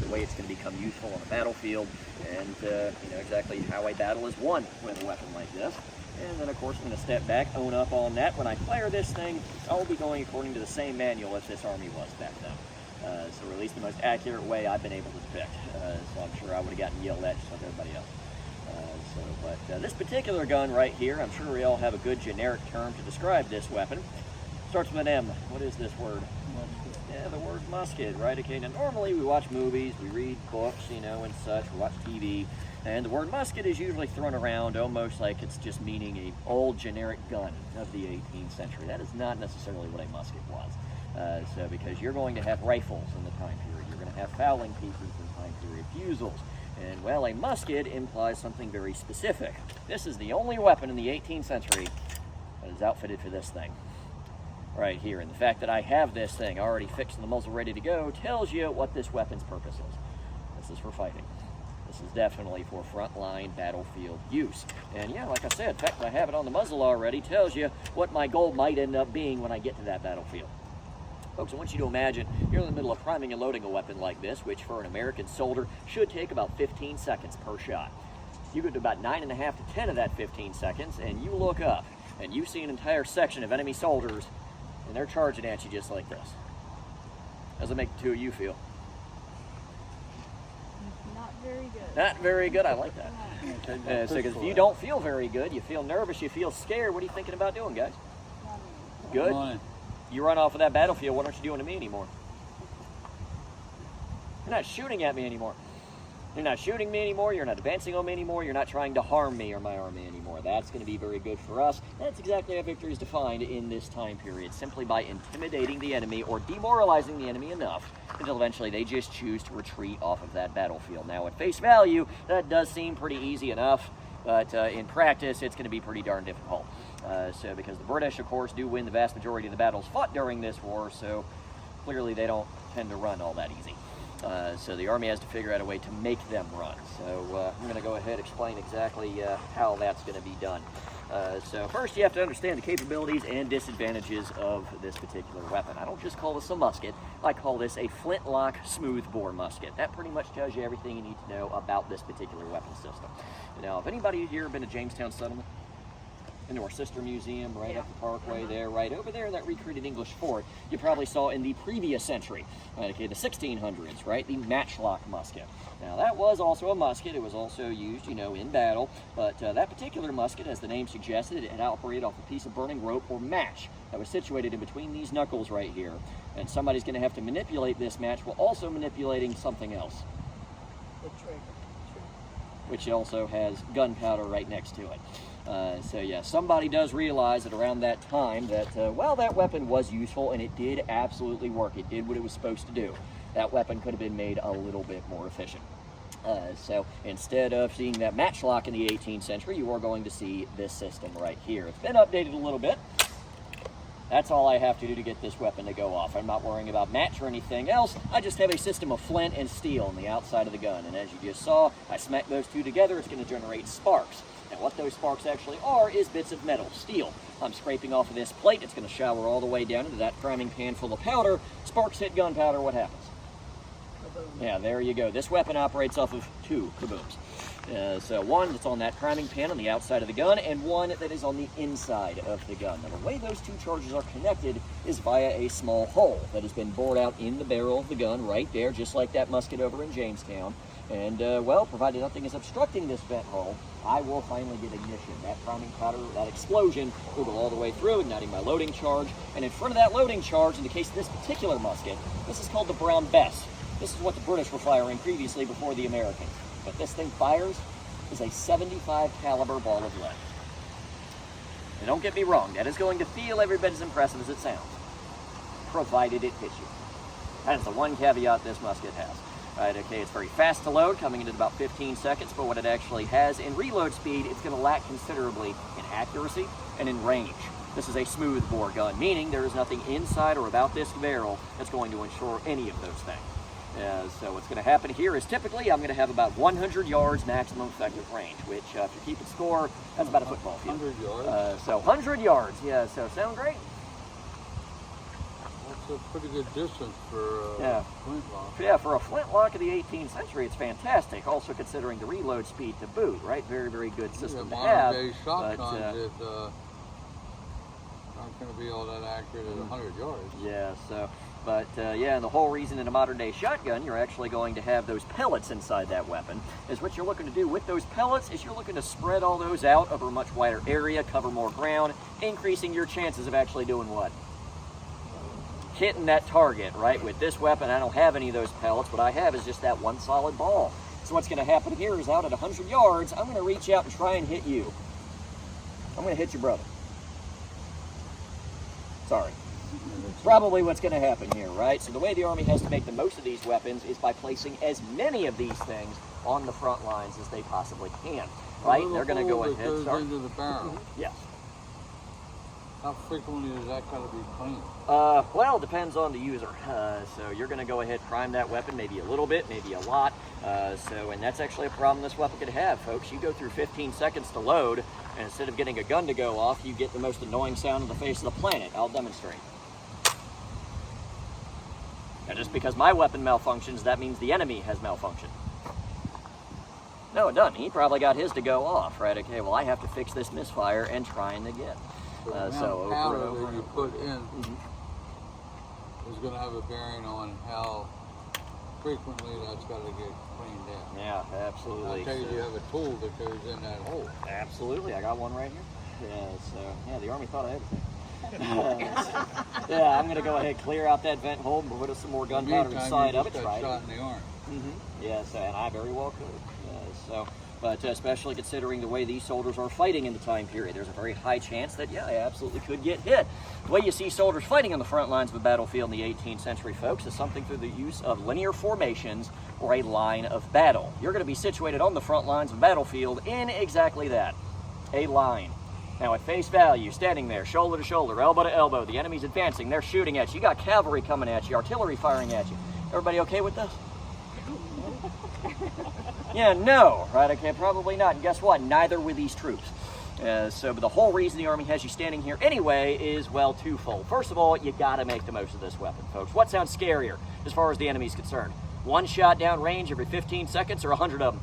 the way it's going to become useful on the battlefield, and you know exactly how a battle is won with a weapon like this. And then of course I'm going to step back, own up on that. When I fire this thing, I'll be going according to the same manual as this army was back then. So at least the most accurate way I've been able to depict. So I'm sure I would have gotten yelled at just like everybody else. But this particular gun right here, I'm sure we all have a good generic term to describe this weapon. Starts with an M. What is this word? Musket. Yeah, the word musket, right? Okay, now normally we watch movies, we read books, you know, and such, we watch TV, and the word musket is usually thrown around almost like it's just meaning an old generic gun of the 18th century. That is not necessarily what a musket was. So because you're going to have rifles in the time period, you're going to have fowling pieces in the time period, fusils, and well, a musket implies something very specific. This is the only weapon in the 18th century that is outfitted for this thing right here. And the fact that I have this thing already fixed and the muzzle ready to go tells you what this weapon's purpose is. This is for fighting. This is definitely for frontline battlefield use. And yeah, like I said, the fact that I have it on the muzzle already tells you what my goal might end up being when I get to that battlefield. Folks, I want you to imagine you're in the middle of priming and loading a weapon like this, which for an American soldier should take about 15 seconds per shot. You go to about 9.5 to 10 of that 15 seconds, and you look up, and you see an entire section of enemy soldiers, and they're charging at you just like this. How does it make the two of you feel? Not very good. Not very good. I like that. So because if you don't feel very good, you feel nervous, you feel scared, what are you thinking about doing, guys? Good? You run off of that battlefield, what aren't you doing to me anymore? You're not shooting at me anymore. You're not shooting me anymore, you're not advancing on me anymore, you're not trying to harm me or my army anymore. That's going to be very good for us. That's exactly how victory is defined in this time period, simply by intimidating the enemy or demoralizing the enemy enough until eventually they just choose to retreat off of that battlefield. Now at face value, that does seem pretty easy enough, but in practice it's going to be pretty darn difficult. So because the British, of course, do win the vast majority of the battles fought during this war, so clearly they don't tend to run all that easy. So the army has to figure out a way to make them run. So I'm going to go ahead and explain exactly how that's going to be done. So first you have to understand the capabilities and disadvantages of this particular weapon. I don't just call this a musket, I call this a flintlock smoothbore musket. That pretty much tells you everything you need to know about this particular weapon system. Now, if anybody here been to Jamestown Settlement? Into our sister museum right up the parkway there, right over there in that recreated English fort, you probably saw in the previous century, okay, the 1600s, right, the matchlock musket. Now that was also a musket, it was also used, you know, in battle, but that particular musket, as the name suggested, it operated off a piece of burning rope or match that was situated in between these knuckles right here, and somebody's going to have to manipulate this match while also manipulating something else. The trigger. Which also has gunpowder right next to it. So yeah, somebody does realize that around that time that, well, that weapon was useful and it did absolutely work. It did what it was supposed to do. That weapon could have been made a little bit more efficient. So instead of seeing that matchlock in the 18th century, you are going to see this system right here. It's been updated a little bit. That's all I have to do to get this weapon to go off. I'm not worrying about match or anything else. I just have a system of flint and steel on the outside of the gun. And as you just saw, I smack those two together, it's going to generate sparks. Now what those sparks actually are is bits of metal, steel. I'm scraping off of this plate, it's going to shower all the way down into that priming pan full of powder. Sparks hit gunpowder, what happens? Kaboom. Yeah, there you go. This weapon operates off of two kabooms. So one that's on that priming pan on the outside of the gun, and one that is on the inside of the gun. Now the way those two charges are connected is via a small hole that has been bored out in the barrel of the gun right there, just like that musket over in Jamestown. And well, provided nothing is obstructing this vent hole, I will finally get ignition. That priming powder, that explosion, will go all the way through, igniting my loading charge. And in front of that loading charge, in the case of this particular musket, this is called the Brown Bess. This is what the British were firing previously before the Americans. What this thing fires is a 75 caliber ball of lead. And don't get me wrong, that is going to feel every bit as impressive as it sounds, provided it hits you. That is the one caveat this musket has. Right, okay, it's very fast to load, coming in at about 15 seconds, but what it actually has in reload speed, it's going to lack considerably in accuracy and in range. This is a smooth bore gun, meaning there is nothing inside or about this barrel that's going to ensure any of those things. So what's going to happen here is typically I'm going to have about 100 yards maximum effective range, which if you're keeping score, that's about a football field. 100 yards? So 100 yards, yeah, so sound great? That's a pretty good distance for Yeah. flintlock. Yeah, for a flintlock of the 18th century, it's fantastic. Also considering the reload speed to boot, right? Very, very good system to have. Modern day shotguns but, is not going to be all that accurate at 100 yards. yeah, so, but yeah, and the whole reason in a modern day shotgun, you're actually going to have those pellets inside that weapon, is what you're looking to do with those pellets is you're looking to spread all those out over a much wider area, cover more ground, increasing your chances of actually doing what? Hitting that target, right? With this weapon, I don't have any of those pellets. What I have is just that one solid ball. So what's going to happen here is out at 100 yards, I'm going to reach out and try and hit you. I'm going to hit your brother. Sorry. Probably what's going to happen here, right? So the way the Army has to make the most of these weapons is by placing as many of these things on the front lines as they possibly can, right? They're going to go ahead and start. Into the barrel. Yes. How frequently is that got to be cleaned? Well, it depends on the user. So you're going to go ahead, prime that weapon, maybe a little bit, maybe a lot. And that's actually a problem this weapon could have, folks. You go through 15 seconds to load, and instead of getting a gun to go off, you get the most annoying sound on the face of the planet. I'll demonstrate. Now, just because my weapon malfunctions, that means the enemy has malfunctioned. No, it doesn't. He probably got his to go off, right? Okay, well, I have to fix this misfire and trying again. So the amount of powder that you put in is going to have a bearing on how frequently that's got to get cleaned out. Yeah, absolutely. I'll tell you, you have a tool that goes in that hole. Absolutely, I got one right here. Yeah, so yeah, the Army thought of everything. Yeah, I'm going to go ahead, clear out that vent hole, and put some more gunpowder inside of it. Got shot in the arm. Yes, and I very well could. But especially considering the way these soldiers are fighting in the time period, there's a very high chance that, yeah, I absolutely could get hit. The way you see soldiers fighting on the front lines of a battlefield in the 18th century, folks, is something through the use of linear formations or a line of battle. You're going to be situated on the front lines of a battlefield in exactly that, a line. Now, at face value, standing there, shoulder to shoulder, elbow to elbow, the enemy's advancing, they're shooting at you, you got cavalry coming at you, artillery firing at you. Everybody okay with this? Yeah, no, right? Okay, probably not. And guess what? Neither with these troops. But the whole reason the Army has you standing here anyway is, well, twofold. First of all, you got to make the most of this weapon, folks. What sounds scarier as far as the enemy's concerned? One shot down range every 15 seconds or 100 of them?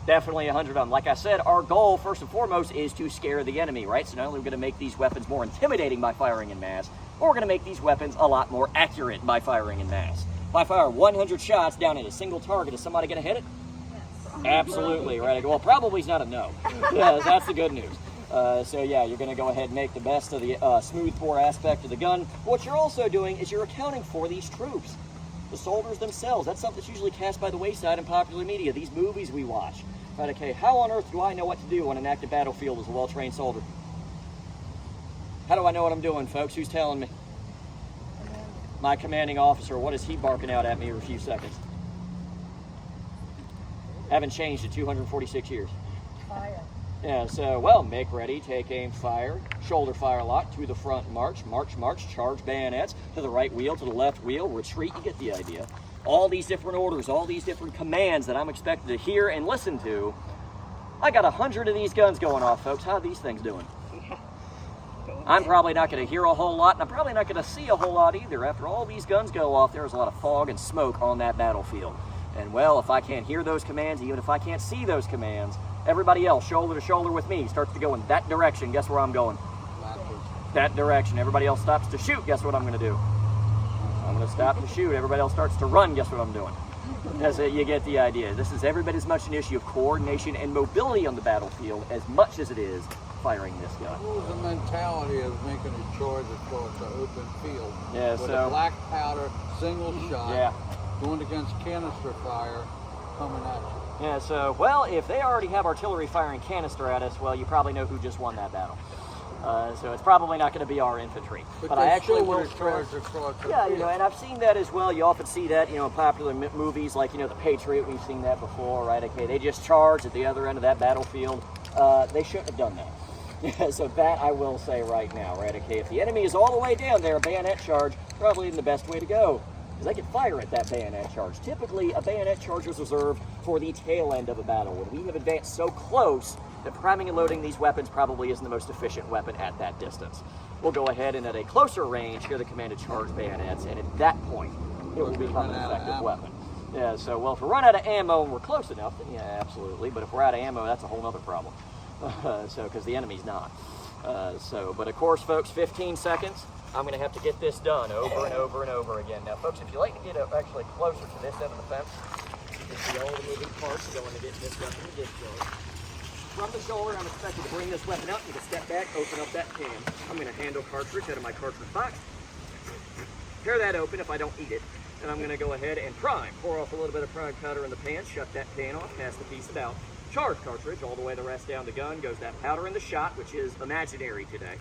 Definitely 100 of them. Like I said, our goal, first and foremost, is to scare the enemy, right? So not only are we going to make these weapons more intimidating by firing in mass, but we're going to make these weapons a lot more accurate by firing in mass. If I fire 100 shots down at a single target, is somebody going to hit it? Yes. Absolutely, right? Well, probably is not a no. Yeah, that's the good news. Yeah, you're going to go ahead and make the best of the smooth bore aspect of the gun. What you're also doing is you're accounting for these troops, the soldiers themselves. That's something that's usually cast by the wayside in popular media, these movies we watch. Right, okay, how on earth do I know what to do on an active battlefield as a well-trained soldier? How do I know what I'm doing, folks? Who's telling me? My commanding officer. What is he barking out at me every few seconds? Haven't changed in 246 years. Fire. Yeah, so, well, make ready, take aim, fire, shoulder fire lock, to the front, march, march, march, charge bayonets, to the right wheel, to the left wheel, retreat, you get the idea. All these different orders, all these different commands that I'm expected to hear and listen to. I got 100 of these guns going off, folks. How are these things doing? I'm probably not going to hear a whole lot, and I'm probably not going to see a whole lot either. After all these guns go off, there's a lot of fog and smoke on that battlefield. And, well, if I can't hear those commands, even if I can't see those commands, everybody else, shoulder to shoulder with me, starts to go in that direction. Guess where I'm going? That direction. Everybody else stops to shoot. Guess what I'm going to do? I'm going to stop to shoot. Everybody else starts to run. Guess what I'm doing? You get the idea. This is every bit as much an issue of coordination and mobility on the battlefield as much as it is firing this gun. What was the mentality of making a charge across the open field? Yeah, with a black powder, single shot, going against canister fire, coming at you. Yeah, so, well, if they already have artillery firing canister at us, well, you probably know who just won that battle. So it's probably not going to be our infantry. But I actually will charge across the yeah, field. and I've seen that as well. You often see that, in popular movies like, The Patriot. We've seen that before, right? Okay, they just charge at the other end of that battlefield. They shouldn't have done that. So that I will say right now, right? Okay, if the enemy is all the way down there, a bayonet charge probably isn't the best way to go, because they can fire at that bayonet charge. Typically, a bayonet charge is reserved for the tail end of a battle. When we have advanced so close that priming and loading these weapons probably isn't the most efficient weapon at that distance. we'll go ahead and at a closer range hear the commanded charge bayonets, and at that point, it will become an effective weapon. Yeah, so, well, if we run out of ammo and we're close enough, then yeah, absolutely. But if we're out of ammo, that's a whole other problem. So, because the enemy's not. But of course, folks, 15 seconds. I'm going to have to get this done over and over and over again. Now, folks, if you like to get actually closer to this end of the fence, you can see all the moving parts going to get this weapon discharged. From the shoulder, I'm expected to bring this weapon up. You can step back, open up that can. I'm going to handle cartridge out of my cartridge box. Tear that open if I don't eat it. And I'm going to go ahead and prime. Pour off a little bit of prime powder in the pan, shut that pan off, pass the piece about. Charge cartridge, all the way the rest down the gun, goes that powder in the shot, which is imaginary today.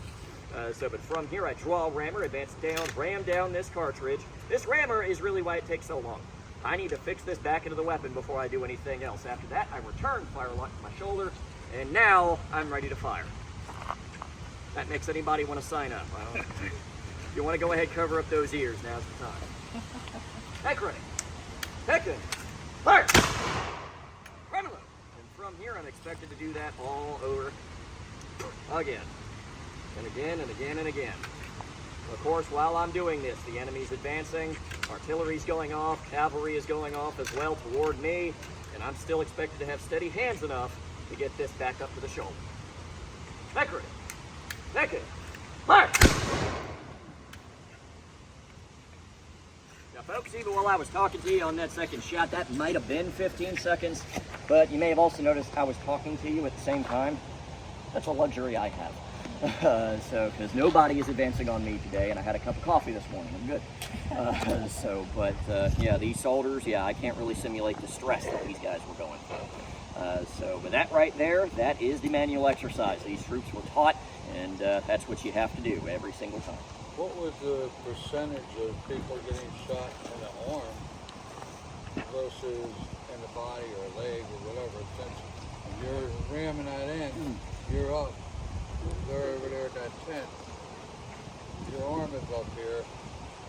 But from here, I draw a rammer, advance down, ram down this cartridge. This rammer is really why it takes so long. I need to fix this back into the weapon before I do anything else. After that, I return, fire lock to my shoulder, and now I'm ready to fire. That makes anybody want to sign up. If you want to go ahead, cover up those ears, now's the time. Heck ready. Heck in. Fire! Reload. And from here, I'm expected to do that all over again. And again, and again, and again. Of course, while I'm doing this, the enemy's advancing, artillery's going off, cavalry is going off as well toward me, and I'm still expected to have steady hands enough to get this back up to the shoulder. Back ready. Back in. Fire! Now, folks, even while I was talking to you on that second shot, that might have been 15 seconds, but you may have also noticed I was talking to you at the same time. That's a luxury I have. Because nobody is advancing on me today, and I had a cup of coffee this morning. I'm good. Yeah, these soldiers, yeah, I can't really simulate the stress that these guys were going through. But that right there, that is the manual exercise. These troops were taught, and that's what you have to do every single time. What was the percentage of people getting shot in the arm versus in the body or leg or whatever? Since you're ramming that in, you're up. They're over there at that tent. Your arm is up here.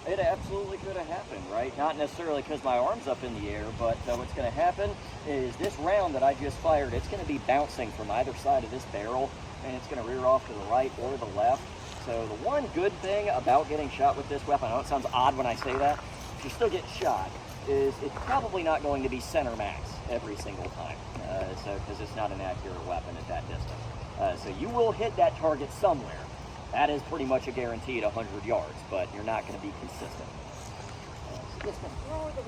It absolutely could have happened, right? Not necessarily because my arm's up in the air, but what's going to happen is this round that I just fired, it's going to be bouncing from either side of this barrel, and it's going to rear off to the right or the left. So the one good thing about getting shot with this weapon, I know it sounds odd when I say that, if you still get shot, is it's probably not going to be center max every single time, because it's not an accurate weapon at that distance. So you will hit that target somewhere. That is pretty much a guaranteed 100 yards, but you're not going to be consistent.